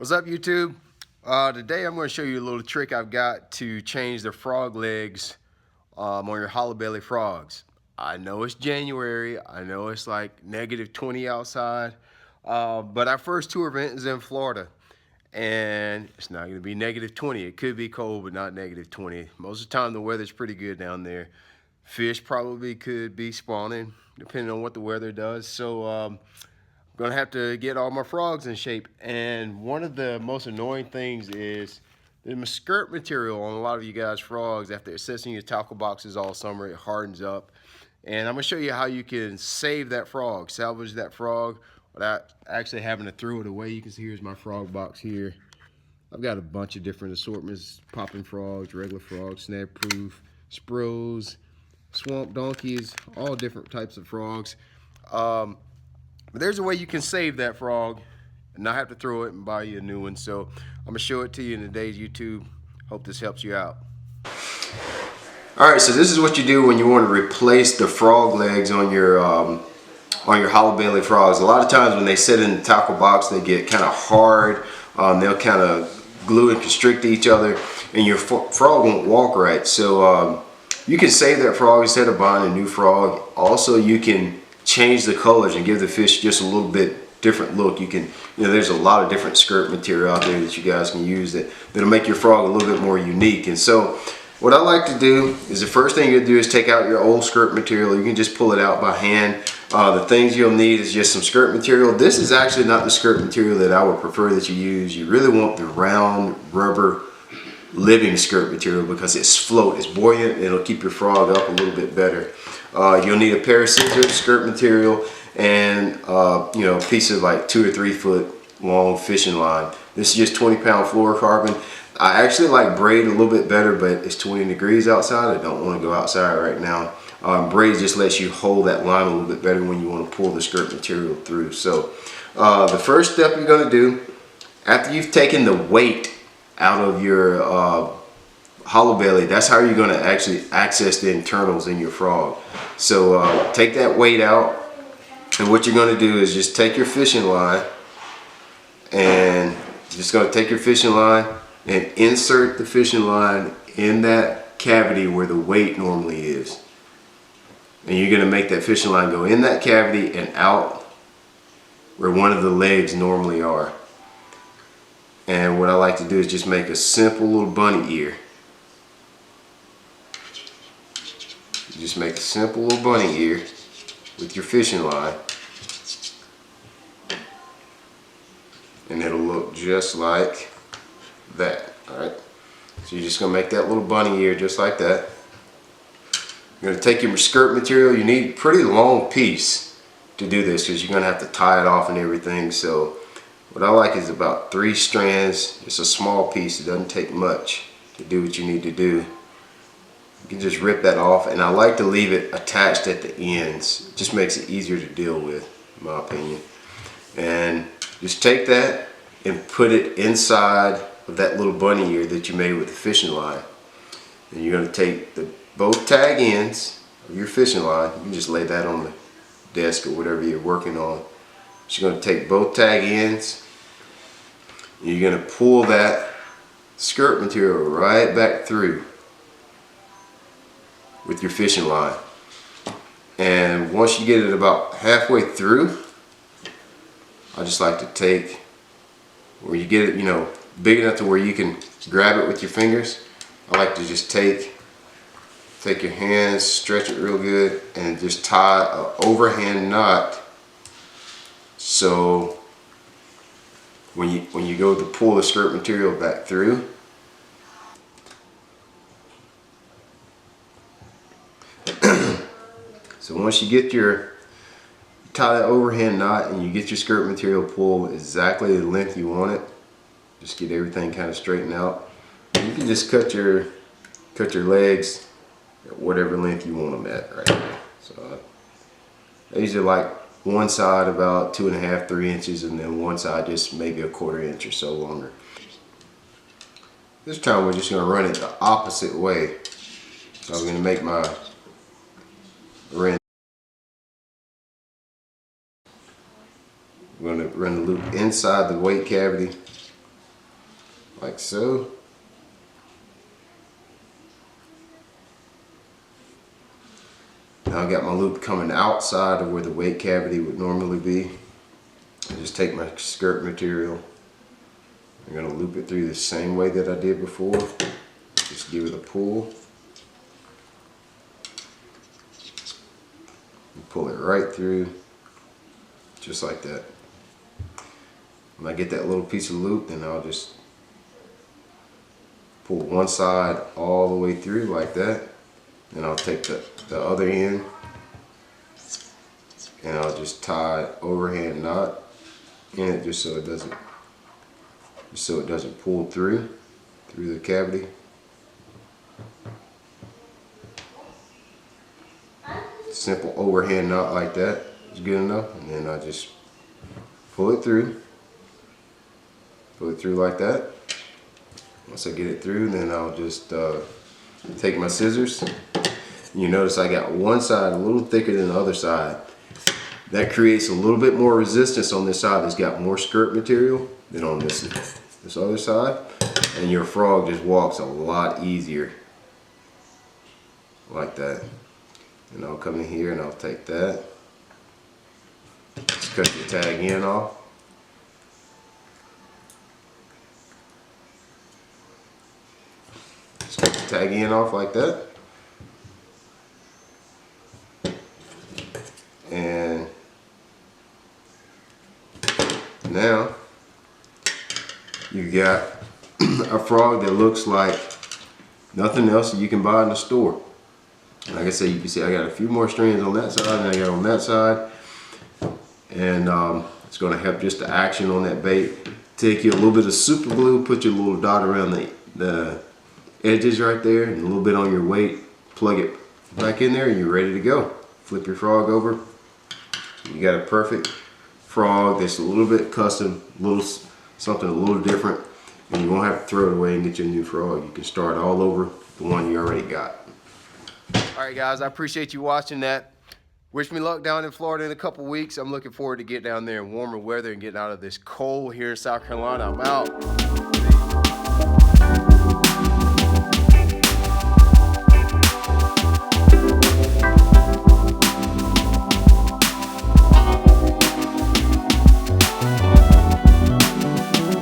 What's up, YouTube? Today I'm going to show you a little trick I've got to change the frog legs on your hollow belly frogs. I know it's January. I know it's like -20 outside, but our first tour event is in Florida, and it's not going to be -20. It could be cold, but not -20. Most of the time, the weather's pretty good down there. Fish probably could be spawning, depending on what the weather does. So gonna have to get all my frogs in shape. And one of the most annoying things is the skirt material on a lot of you guys' frogs. After it sits in your tackle boxes all summer, it hardens up. And I'm gonna show you how you can save that frog, salvage that frog without actually having to throw it away. You can see here's my frog box here. I've got a bunch of different assortments: popping frogs, regular frogs, snap proof, spros, swamp donkeys, all different types of frogs. But there's a way you can save that frog and not have to throw it and buy you a new one. So I'm gonna show it to you in today's YouTube. Hope this helps you out. All right, so this is what you do when you want to replace the frog legs on your hollow belly frogs. A lot of times when they sit in the tackle box, they get kind of hard. They'll kind of glue and constrict to each other, and your frog won't walk right. So you can save that frog instead of buying a new frog. Also, you can change the colors and give the fish just a little bit different look. You can, there's a lot of different skirt material out there that you guys can use that'll make your frog a little bit more unique. And so what I like to do is, the first thing you do is take out your old skirt material. You can just pull it out by hand. The things you'll need is just some skirt material. This is actually not the skirt material that I would prefer that you use. You really want the round rubber living skirt material because it's buoyant, and it'll keep your frog up a little bit better. You'll need a pair of scissors, skirt material, and a piece of like 2 or 3 foot long fishing line. This is just 20-pound fluorocarbon. I actually like braid a little bit better, but it's 20 degrees outside. I don't want to go outside right now. Braid just lets you hold that line a little bit better when you want to pull the skirt material through. So the first step you're going to do, after you've taken the weight out of your hollow belly, that's how you're going to actually access the internals in your frog. So take that weight out, and what you're going to do is just take your fishing line, and just going to take your fishing line and insert the fishing line in that cavity where the weight normally is. And you're going to make that fishing line go in that cavity and out where one of the legs normally are. And what I like to do is just make a simple little bunny ear. Just make a simple little bunny ear with your fishing line, and it'll look just like that. Alright, so you're just going to make that little bunny ear just like that. You're going to take your skirt material. You need a pretty long piece to do this because you're going to have to tie it off and everything. So what I like is about 3 strands. It's a small piece. It doesn't take much to do what you need to do. You can just rip that off, and I like to leave it attached at the ends. It just makes it easier to deal with, in my opinion. And just take that and put it inside of that little bunny ear that you made with the fishing line. And you're going to take both tag ends of your fishing line. You can just lay that on the desk or whatever you're working on. So you're going to take both tag ends, and you're going to pull that skirt material right back through with your fishing line. And once you get it about halfway through, I just like to take, where you get it, big enough to where you can grab it with your fingers. I like to just take your hands, stretch it real good, and just tie an overhand knot. So when you go to pull the skirt material back through, so once you tie that overhand knot and you get your skirt material pulled exactly the length you want it, just get everything kind of straightened out. And you can just cut your legs at whatever length you want them at right now. So I usually like one side about 2.5, 3 inches, and then one side just maybe a 1/4 inch or so longer. This time we're just going to run it the opposite way. So I'm going to make my ring. I'm going to run the loop inside the weight cavity like so. Now I got my loop coming outside of where the weight cavity would normally be. I just take my skirt material. I'm going to loop it through the same way that I did before. Just give it a pull. And pull it right through, just like that. When I get that little piece of loop, then I'll just pull one side all the way through like that. Then I'll take the other end and I'll just tie overhand knot in it just so it doesn't pull through the cavity. Simple overhand knot like that is good enough, and then I just pull it through like that. Once I get it through, then I'll just take my scissors. You notice I got one side a little thicker than the other side. That creates a little bit more resistance on this side that's got more skirt material than on this other side, and your frog just walks a lot easier like that. And I'll come in here and I'll take that. Just cut the tag end off. Just cut the tag end off like that. And now you got a frog that looks like nothing else that you can buy in the store. Like I said, you can see I got a few more strands on that side than I got on that side. And it's going to help just the action on that bait. Take you a little bit of super glue, put your little dot around the edges right there, and a little bit on your weight. Plug it back in there and you're ready to go. Flip your frog over. You got a perfect frog that's a little bit custom, something a little different. And you won't have to throw it away and get your new frog. You can start all over the one you already got. Alright guys, I appreciate you watching that. Wish me luck down in Florida in a couple weeks. I'm looking forward to getting down there in warmer weather and getting out of this cold here in South Carolina. I'm out.